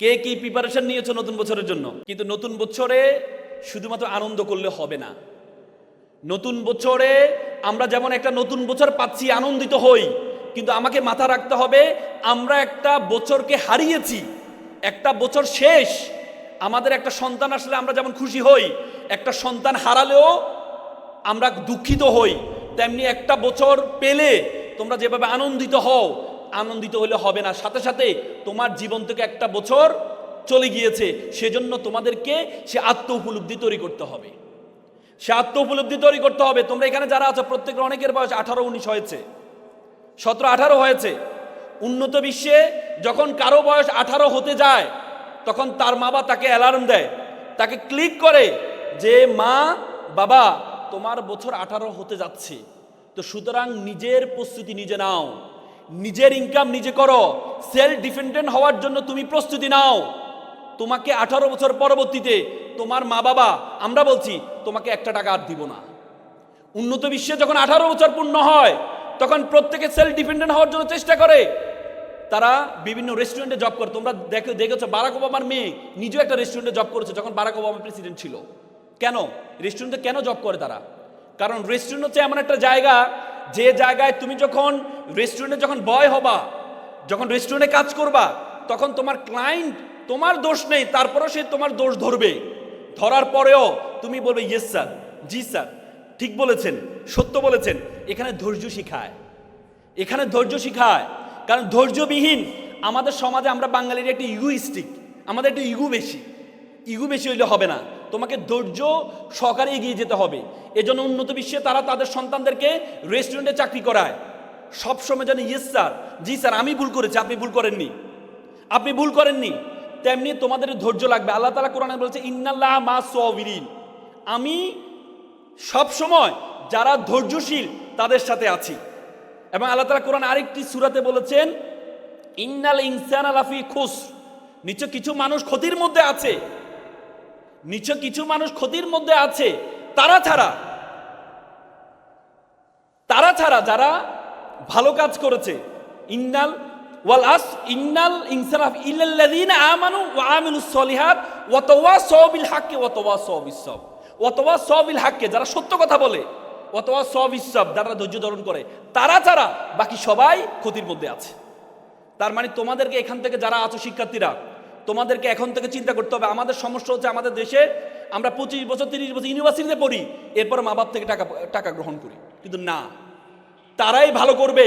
কে কি প্রিপারেশন নিয়েছো নতুন বছরের জন্য? কিন্তু নতুন বছরে শুধুমাত্র আনন্দ করলে হবে না। নতুন বছরে আমরা যেমন একটা নতুন বছর পাচ্ছি, আনন্দিত হই, কিন্তু আমাকে মাথা রাখতে হবে আমরা একটা বছরকে হারিয়েছি, একটা বছর শেষ। আমাদের একটা সন্তান আসলে আমরা যেমন খুশি হই, একটা সন্তান হারালেও আমরা দুঃখিত হই, তেমনি একটা বছর পেলে তোমরা যেভাবে আনন্দিত হও, আনন্দিত হলে হবে না, সাথে সাথে তোমার জীবন থেকে একটা বছর চলে গিয়েছে, সেজন্য তোমাদেরকে সে আত্ম উপলব্ধি তৈরি করতে হবে। সে আত্ম উপলব্ধি তৈরি করতে হবে। তোমরা এখানে যারা আছো প্রত্যেকের অনেকের বয়স 18-19 হয়েছে, 17-18 হয়েছে। উন্নত বিশ্বে যখন কারো বয়স 18 হতে যায়, তখন তার মা বাবা তাকে অ্যালার্ম দেয়, তাকে ক্লিক করে যে মা বাবা তোমার বছর 18 হতে যাচ্ছে। তো সুতরাং নিজের প্রস্তুতি নিজে নাও, নিজের ইনকাম নিজে করো, সেলফ ডিপেন্ডেন্ট হওয়ার জন্য তুমি প্রস্তুতি নাও। তোমাকে 18 বছর পরবর্তীতে তোমার মা বাবা, আমরা বলছি তোমাকে 1 টাকা আর দিব না। উন্নত বিশ্বে যখন 18 বছর পূর্ণ হয়, তখন প্রত্যেকে সেলফ ডিপেন্ডেন্ট হওয়ার জন্য চেষ্টা করে। তারা বিভিন্ন রেস্টুরেন্টে জব করে। তোমরা দেখেছো বারাক ওবামার মেয়ে নিজেও একটা রেস্টুরেন্টে জব করেছে যখন বারাক ওবামা প্রেসিডেন্ট ছিল। কেন রেস্টুরেন্টে কেন জব করে তারা? কারণ রেস্টুরেন্ট হচ্ছে এমন একটা জায়গা, যে জায়গায় তুমি যখন রেস্টুরেন্টে যখন বয় হবা, যখন রেস্টুরেন্টে কাজ করবা, তখন তোমার ক্লায়েন্ট, তোমার দোষ নেই, তারপরেও সে তোমার দোষ ধরবে। ধরার পরেও তুমি বলবে ইয়েস স্যার, জি স্যার, ঠিক বলেছেন, সত্য বলেছেন। এখানে ধৈর্য শিখায়, এখানে ধৈর্য শিখায়। কারণ ধৈর্যবিহীন আমাদের সমাজে, আমরা বাঙালির একটা ইগোইস্টিক, আমাদের একটা ইগো বেশি হইলে হবে না, তোমাকে ধৈর্য সহকারে এগিয়ে যেতে হবে। এজন্য উন্নত বিশ্বে তারা তাদের সন্তানদেরকে রেস্টুরেন্টে চাকরি করায়, সবসময় যেন ইয়েস স্যার, জি স্যার, আমি ভুল করেছি, আপনি ভুল করেননি, আপনি ভুল করেননি। তেমনি তোমাদের ধৈর্য লাগবে। আল্লাহ তাআলা কোরআনে বলেছে ইন্নাল্লাহা মা'আস সাবিরিন, আমি সবসময় যারা ধৈর্যশীল তাদের সাথে আছি। এবং আল্লাহ তাআলা কোরআন আরেকটি সূরাতে বলেছেন ইন্নাল ইনসানা লাফি খুসর, নিশ্চয় কিছু মানুষ ক্ষতির মধ্যে আছে, নিশ্চয় কিছু মানুষ ক্ষতির মধ্যে আছে, তারা ছাড়া যারা ভালো কাজ করেছে। ইন্নাল ইনসানা ইল্লাল্লাযীনা আমানু ওয়া আমিলুস সলিহাত ওয়া তাওয়াসাউ বিল হাক্কি ওয়া তাওয়াসাউ বিস সাবর, ওয়া তাওয়াসাউ বিল হাক্কি, যারা সত্য কথা বলে, ওয়া তাওয়াসাউ বিস সাবর, যারা ধৈর্য ধারণ করে, তারা ছাড়া বাকি সবাই ক্ষতির মধ্যে আছে। তার মানে তোমাদেরকে এখান থেকে যারা আছো শিক্ষার্থীরা, তোমাদেরকে এখন থেকে চিন্তা করতে হবে। আমাদের সমস্যা হচ্ছে আমাদের দেশে আমরা 25 বছর 30 বছর ইউনিভার্সিটিতে পড়ি, এরপর মা বাপ থেকে টাকা গ্রহণ করি। কিন্তু না, তারাই ভালো করবে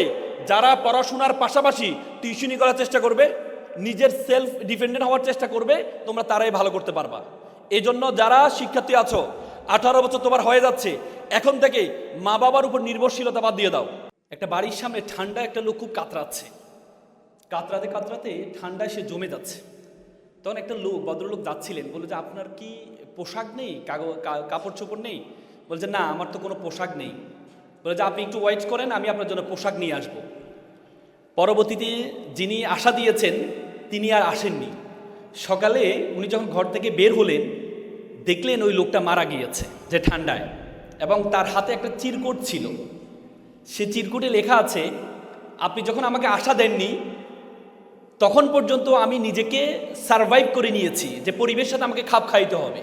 যারা পড়াশোনার পাশাপাশি টিউশনি করার চেষ্টা করবে, নিজের সেলফ ডিপেন্ডেন্ট হওয়ার চেষ্টা করবে, তোমরা তারাই ভালো করতে পারবা। এজন্য যারা শিক্ষার্থী আছো, 18 বছর তোমার হয়ে যাচ্ছে, এখন থেকে মা বাবার উপর নির্ভরশীলতা বাদ দিয়ে দাও। একটা বাড়ির সামনে ঠান্ডা একটা লোক খুব কাতরাচ্ছে, কাতরাতে ঠান্ডায় সে জমে যাচ্ছে। তখন একটা লোক, ভদ্রলোক যাচ্ছিলেন, বলে যে আপনার কি পোশাক নেই, কাপড় চোপড় নেই? বলছে না, আমার তো কোনো পোশাক নেই। বলে যে আপনি একটু ওয়েট করেন, আমি আপনার জন্য পোশাক নিয়ে আসব। পরবর্তীতে যিনি আশা দিয়েছেন তিনি আর আসেননি। সকালে উনি যখন ঘর থেকে বের হলেন, দেখলেন ওই লোকটা মারা গিয়েছে যে ঠান্ডায়, এবং তার হাতে একটা চিরকুট ছিল। সে চিরকুটে লেখা আছে, আপনি যখন আমাকে আশা দেননি তখন পর্যন্ত আমি নিজেকে সারভাইভ করে নিয়েছি, যে পরিবেশের সাথে আমাকে খাপ খাইতে হবে।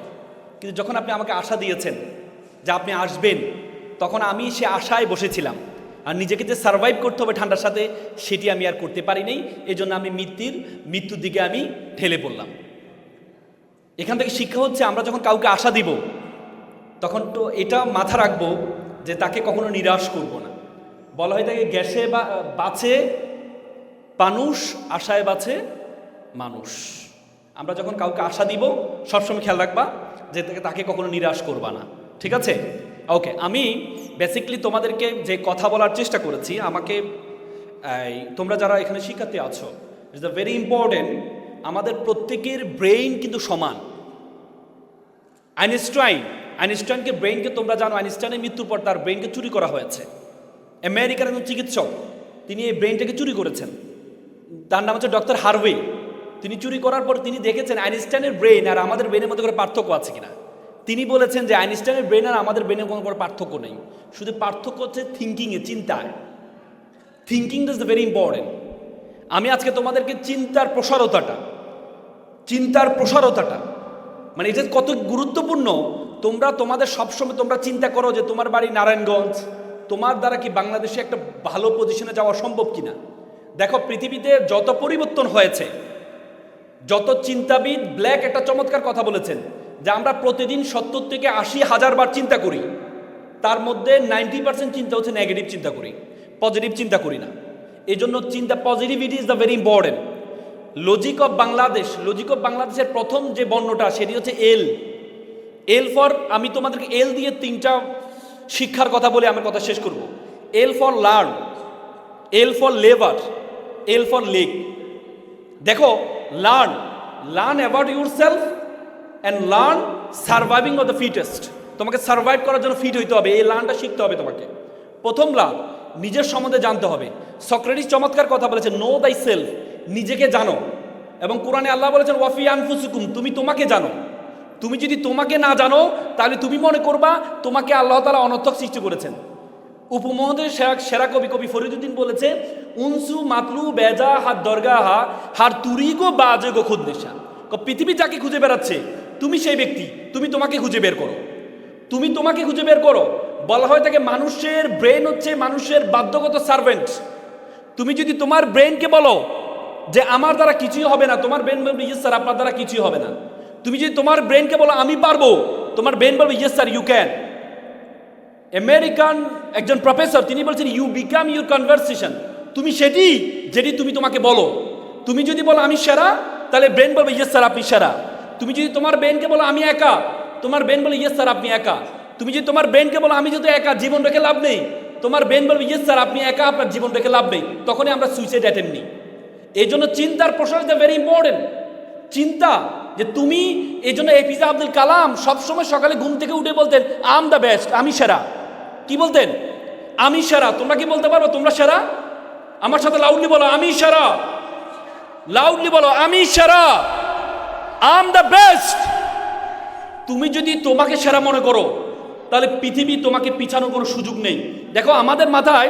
কিন্তু যখন আপনি আমাকে আশা দিয়েছেন যে আপনি আসবেন, তখন আমি সে আশায় বসেছিলাম, আর নিজেকে যে সারভাইভ করতে হবে ঠান্ডার সাথে, সেটি আমি আর করতে পারিনি। এই জন্য আমি মৃত্যুর দিকে আমি ঠেলে পড়লাম। এখান থেকে শিক্ষা হচ্ছে, আমরা যখন কাউকে আশা দিব, তখন তো এটা মাথা রাখবো যে তাকে কখনো নিরাশ করব না। বলা হয় থাকে গ্যাসে বাঁচে মানুষ, আশায় বাঁচে মানুষ। আমরা যখন কাউকে আশা দিব, সবসময় খেয়াল রাখবা যে তাকে কখনো নিরাশ করবা না, ঠিক আছে? ওকে, আমি বেসিক্যালি তোমাদেরকে যে কথা বলার চেষ্টা করেছি, আমাকে তোমরা যারা এখানে শিক্ষার্থী আছো, ইটস আ ভেরি ইম্পর্টেন্ট, আমাদের প্রত্যেকের ব্রেইন কিন্তু সমান। আইনস্টাইনকে ব্রেইনকে তোমরা জানো, আইনস্টাইনের মৃত্যুর পর তার ব্রেইনকে চুরি করা হয়েছে। আমেরিকার একজন চিকিৎসক, তিনি এই ব্রেইনটাকে চুরি করেছেন, তার নাম হচ্ছে ডক্টর হার্ভে। তিনি চুরি করার পর তিনি দেখেছেন আইনস্টাইনের ব্রেইন আর আমাদের ব্রেইনের মধ্যে কোনো পার্থক্য আছে কিনা। তিনি বলেছেন যে আইনস্টাইনের ব্রেইন আর আমাদের ব্রেইনের কোনো পার্থক্য নেই, শুধু পার্থক্য হচ্ছে থিঙ্কিংয়ে, চিন্তায়। Thinking is very important. আমি আজকে তোমাদেরকে চিন্তার প্রসারতাটা, চিন্তার প্রসারতাটা, মানে এটা কত গুরুত্বপূর্ণ। তোমরা তোমাদের সবসময় তোমরা চিন্তা করো যে তোমার বাড়ি নারায়ণগঞ্জ, তোমার দ্বারা কি বাংলাদেশে একটা ভালো পজিশনে যাওয়া সম্ভব কিনা। দেখো পৃথিবীতে যত পরিবর্তন হয়েছে, যত চিন্তাবিদ ব্ল্যাক একটা চমৎকার কথা বলেছেন যে আমরা প্রতিদিন 70 থেকে 80,000 বার চিন্তা করি, তার মধ্যে 90% চিন্তা হচ্ছে নেগেটিভ চিন্তা করি, পজিটিভ চিন্তা করি না। এই জন্য চিন্তা, positivity is the very important. Logic of বাংলাদেশের প্রথম যে বর্ণটা সেটি হচ্ছে এল ফর, আমি তোমাদেরকে এল দিয়ে 3টা শিক্ষার কথা বলে আমার কথা শেষ করব। L for learn, L for labour, L for lake. দেখো learn about yourself and learn surviving of the fittest. তোমাকে সার্ভাইভ করার জন্য ফিট হইতে হবে, এই লার্নটা শিখতে হবে তোমাকে। প্রথম লার্ন, নিজের সম্বন্ধে জানতে হবে। সক্রেটিস চমৎকার কথা বলেছে, নো দাই সেলফ, নিজেকে জানো। এবং কোরআনে আল্লাহ বলেছেন ওয়াফি আনফুসুকুম, তুমি তোমাকে জানো। তুমি যদি তোমাকে না জানো তাহলে তুমি মনে করবা তোমাকে আল্লাহ তাআলা অনর্থক সৃষ্টি করেছেন। উপমহাদেশের সেরা কবি ফরিদুদ্দিন বলেছে, উনসু মাতলু বেজা হাত দরগাহা হার তুরিগো বাজে গো খুদ নেশা। পৃথিবী যাকে খুঁজে বেড়াচ্ছে তুমি সেই ব্যক্তি, তুমি তোমাকে খুঁজে বের করো, তুমি তোমাকে খুঁজে বের করো। বলা হয় থাকে মানুষের ব্রেন হচ্ছে মানুষের বাধ্যগত সার্ভেন্ট। তুমি যদি তোমার ব্রেনকে বলো যে আমার দ্বারা কিছুই হবে না, তোমার ব্রেন বলবে ইয়েস স্যার আপনার দ্বারা কিছুই হবে না। তুমি যদি তোমার ব্রেনকে বলো আমি পারবো, তোমার ব্রেন বলবে yes sir you can. American একজন প্রফেসর তিনি বলছেন ইউ বিকাম ইউর কনভারসেশন, তুমি সেটি যেটি তুমি তোমাকে বলো। তুমি যদি বলো আমি সেরা, তাহলে ব্রেন বলবে ইয়েস স্যার আপনি সেরা। তুমি যদি তোমার ব্রেনকে বলো আমি একা, তোমার ব্রেন বলে ইয়েস স্যার আপনি একা। তুমি যদি তোমার ব্রেনকে বলো আমি যদি একা, জীবন রেখে লাভ নেই, তোমার ব্রেন বলবে ইয়েস স্যার আপনি একা, আপনার জীবন রেখে লাভ নেই। তখনই আমরা সুইসাইড অ্যাটেম্প নিই। এই জন্য চিন্তার প্রসার ইজ ভেরি ইম্পর্টেন্ট। চিন্তা যে তুমি, এই জন্য এপিজে আব্দুল কালাম সবসময় সকালে ঘুম থেকে উঠে বলতেন আম দ্য বেস্ট, আমি সেরা। কি বলতেন? আমি সেরা। তোমরা কি বলতে পারবো তোমরা সেরা? আমার সাথে লাউডলি বলো আমি সেরা, লাউডলি বলো আমি সেরা, আম দ্য বেস্ট। তুমি যদি তোমাকে সেরা মনে করো তাহলে পৃথিবী তোমাকে পিছানোর কোনো সুযোগ নেই। দেখো আমাদের মাথায়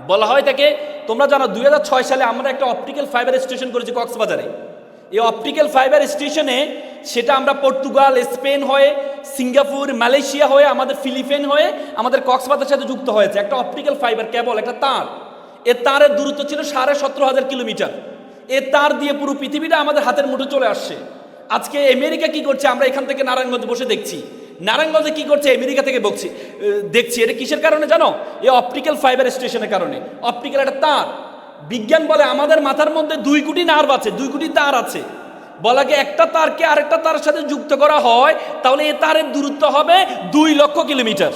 বলা হয় থাকে, তোমরা জানো 2006 সালে আমরা একটা অপটিক্যাল ফাইবার স্টেশন করেছি কক্সবাজারে। এই অপটিক্যাল ফাইবার স্টেশনে সেটা আমরা পর্তুগাল, স্পেন হয়ে, সিঙ্গাপুর, মালয়েশিয়া হয়ে, আমাদের ফিলিপাইন হয়ে আমাদের কক্সবাজারের সাথে যুক্ত হয়েছে একটা অপটিক্যাল ফাইবার কেবল, একটা তার। এর তারের দূরত্ব ছিল 17,500 কিলোমিটার। এর তার দিয়ে পুরো পৃথিবীটা আমাদের হাতের মুঠো চলে আসছে। আজকে আমেরিকা কি করছে আমরা এখান থেকে নারায়ণগঞ্জে বসে দেখছি, নারায়ণগঞ্জে কি করছে আমেরিকা থেকে দেখছি। এটা কিসের কারণে জানো? এই অপটিক্যাল ফাইবার স্টেশনের কারণে। অপটিক্যাল একটা তার। বিজ্ঞান বলে আমাদের মাথার মধ্যে 2 কোটি নার্ভ আছে, 2 কোটি তার আছে। বলাকে একটা তারকে আরেকটা তারের সাথে যুক্ত করা হয় তাহলে এই তারের দূরত্ব হবে 2 লক্ষ কিলোমিটার।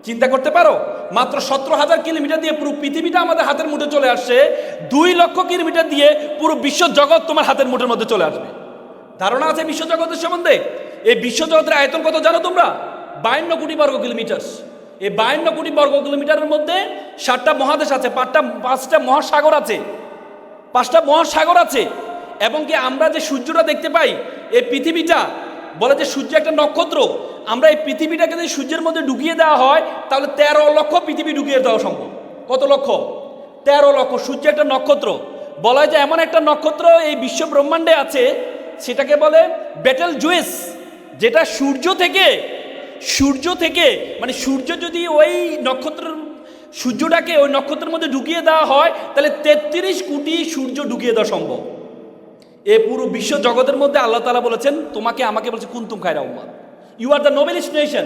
চিন্তা করতে পারো, মাত্র 17,000 কিলোমিটার দিয়ে পুরো পৃথিবীটা আমাদের হাতের মুঠে চলে আসছে। 2 লক্ষ কিলোমিটার দিয়ে পুরো বিশ্ব জগৎ তোমার হাতের মুঠের মধ্যে চলে আসবে। ধারণা আছে বিশ্বজগতের সম্বন্ধে? এই বিশ্বজগতের আয়তন কত জানো তোমরা? 52 কোটি বর্গ কিলোমিটার। এই 52 কোটি বর্গ কিলোমিটারের মধ্যে 7টা মহাদেশ আছে, 5টা মহাসাগর আছে, 5টা মহাসাগর আছে। এবং কি আমরা যে সূর্যটা দেখতে পাই, এই পৃথিবীটা বলে যে সূর্য একটা নক্ষত্র। আমরা এই পৃথিবীটাকে যদি সূর্যের মধ্যে ঢুকিয়ে দেওয়া হয় তাহলে 13 লক্ষ পৃথিবী ঢুকিয়ে দেওয়া সম্ভব। কত লক্ষ? 13 লক্ষ। সূর্য একটা নক্ষত্র। বলা হয় যে এমন একটা নক্ষত্র এই বিশ্ব ব্রহ্মাণ্ডে আছে, সেটাকে বলে বেটেল জুয়েস, যেটা সূর্য থেকে মানে সূর্য যদি ওই নক্ষত্রের সূর্যটাকে ওই নক্ষত্রের মধ্যে ঢুকিয়ে দেওয়া হয় তাহলে 33 কোটি সূর্য ঢুকিয়ে দেওয়া সম্ভব। এ পুরো বিশ্ব জগতের মধ্যে আল্লাহ তাআলা বলেছেন তোমাকে আমাকে বলেছে কুনতুম খায়রা উম্মাহ, you are the noblest nation,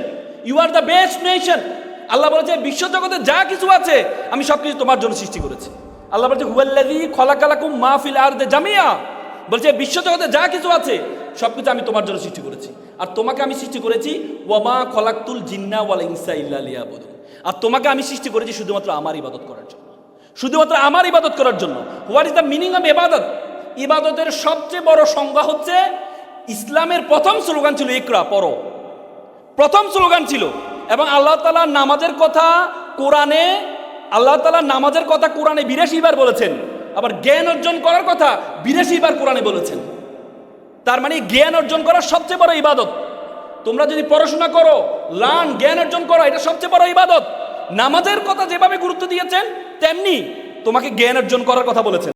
you are the best nation. আল্লাহ বলেছে বিশ্ব জগতে যা কিছু আছে আমি সবকিছু তোমার জন্য সৃষ্টি করেছি। আল্লাহ বলেছে হুয়াল্লাযী খালাকালাকুম মা ফিল আরদি জামিয়া, বলছে বিশ্ব জগতে যা কিছু আছে সবকিছু আমি তোমার জন্য সৃষ্টি করেছি। আর তোমাকে আমি সৃষ্টি করেছি ওয়ামা খলাকতুল জিন্না ওয়াল ইনসা ইল্লা লিয়াবুদুন, আর তোমাকে আমি সৃষ্টি করেছি শুধুমাত্র আমার ইবাদত করার জন্য, শুধুমাত্র আমার ইবাদত করার জন্য। What is the meaning of ইবাদত? ইবাদতের সবচেয়ে বড় সংজ্ঞা হচ্ছে, ইসলামের প্রথম স্লোগান ছিল ইকরা, পড়ো, প্রথম স্লোগান ছিল। এবং আল্লাহ তাআলা নামাজের কথা কোরআনে, আল্লাহ তাআলা নামাজের কথা কোরআনে 82 বার বলেছেন, আবার জ্ঞান অর্জন করার কথা 82 বার কোরআনে বলেছেন। তার মানে জ্ঞান অর্জন করা সবচেয়ে বড় ইবাদত। তোমরা যদি পড়াশোনা করো, লার্ন, জ্ঞান অর্জন করো, এটা সবচেয়ে বড় ইবাদত। নামাজের কথা যেভাবে গুরুত্ব দিয়েছেন তেমনি তোমাকে জ্ঞান অর্জন করার কথা বলেছেন।